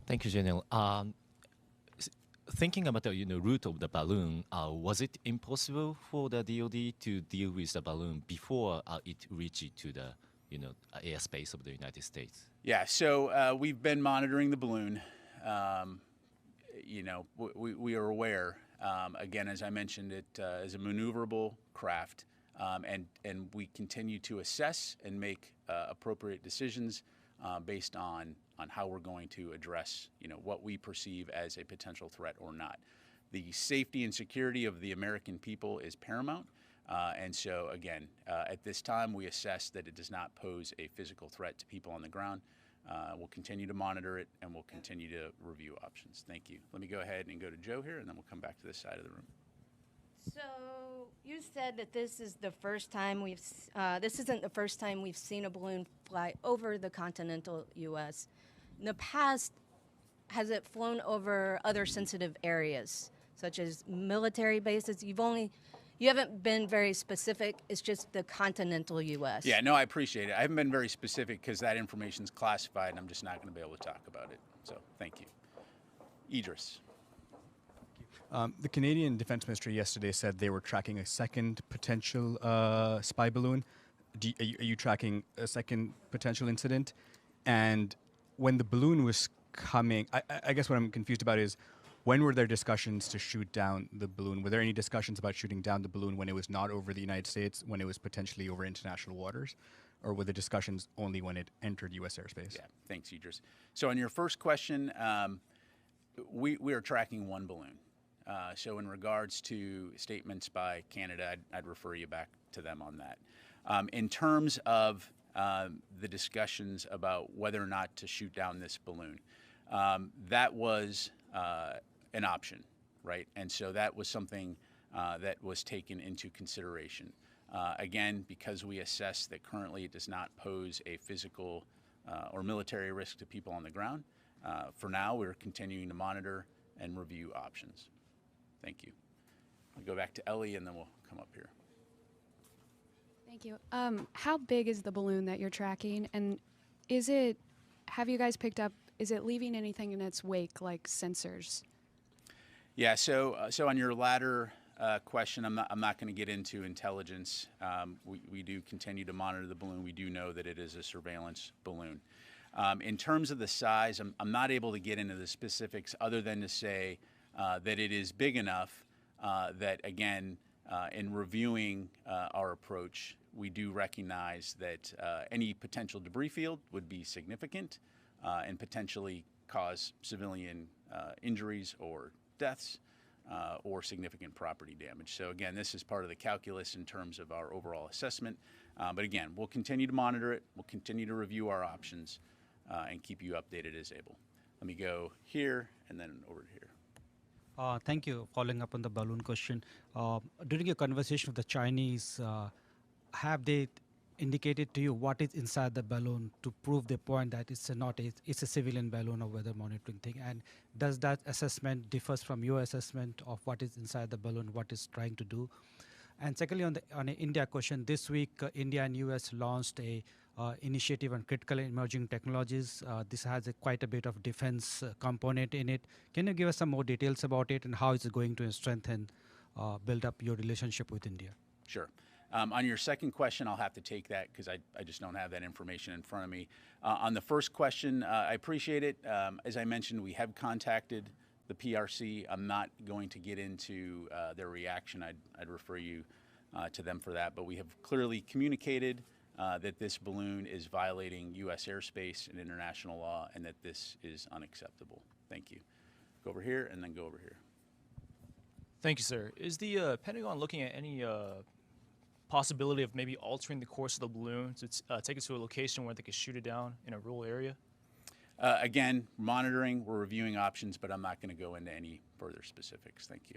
Thank you, General. S- Thinking about the route of the balloon, was it impossible for the DoD to deal with the balloon before it reached to the airspace of the United States? Yeah, so we've been monitoring the balloon. Um, we are aware. Again, as I mentioned, it is a maneuverable craft, and we continue to assess and make appropriate decisions based on how we're going to address what we perceive as a potential threat or not. The safety and security of the American people is paramount. And so, again, at this time, we assess that it does not pose a physical threat to people on the ground. We'll continue to monitor it, and we'll continue to review options. Thank you. Let me go ahead and go to Joe here, and then we'll come back to this side of the room. So you said that this is the first time this isn't the first time we've seen a balloon fly over the continental U.S. In the past, has it flown over other sensitive areas, such as military bases? You haven't been very specific. It's just the continental U.S. Yeah, no, I appreciate it. I haven't been very specific because that information is classified, and I'm just not going to be able to talk about it. So thank you. Idris. The Canadian Defense Ministry yesterday said they were tracking a second potential spy balloon. Are you tracking a second potential incident? And when the balloon was coming, I guess what I'm confused about is, when were there discussions to shoot down the balloon? Were there any discussions about shooting down the balloon when it was not over the United States, when it was potentially over international waters? Or were the discussions only when it entered U.S. airspace? Yeah, thanks, Idris. So on your first question, we are tracking one balloon. So in regards to statements by Canada, I'd refer you back to them on that. In terms of the discussions about whether or not to shoot down this balloon, that was an option, right? And so that was something that was taken into consideration. Again, because we assess that currently it does not pose a physical or military risk to people on the ground, for now we're continuing to monitor and review options. Thank you. I'll go back to Ellie and then we'll come up here. Thank you. How big is the balloon that you're tracking? And have you guys picked up, is it leaving anything in its wake, like sensors? Yeah, so on your latter question, I'm not going to get into intelligence. We do continue to monitor the balloon. We do know that it is a surveillance balloon. In terms of the size, I'm not able to get into the specifics other than to say that it is big enough that, again, in reviewing our approach, we do recognize that any potential debris field would be significant and potentially cause civilian injuries or deaths or significant property damage. So again, this is part of the calculus in terms of our overall assessment. But again, we'll continue to monitor it. We'll continue to review our options and keep you updated as able. Let me go here and then over to here. Thank you. Following up on the balloon question, during your conversation with the Chinese, have they indicated to you what is inside the balloon to prove the point that it's a civilian balloon or weather monitoring thing? And does that assessment differs from your assessment of what is inside the balloon, what it's trying to do? And secondly, on an India question, this week India and US launched a initiative on critical emerging technologies. This has quite a bit of defense component in it. Can you give us some more details about it and how it's going to strengthen, build up your relationship with India? Sure. On your second question, I'll have to take that because I just don't have that information in front of me. On the first question, I appreciate it. As I mentioned, we have contacted the PRC. I'm not going to get into their reaction. I'd refer you to them for that. But we have clearly communicated that this balloon is violating U.S. airspace and international law and that this is unacceptable. Thank you. Go over here and then go over here. Thank you, sir. Is the Pentagon looking at any possibility of maybe altering the course of the balloon to take it to a location where they could shoot it down in a rural area? Again, monitoring, we're reviewing options, but I'm not going to go into any further specifics. Thank you.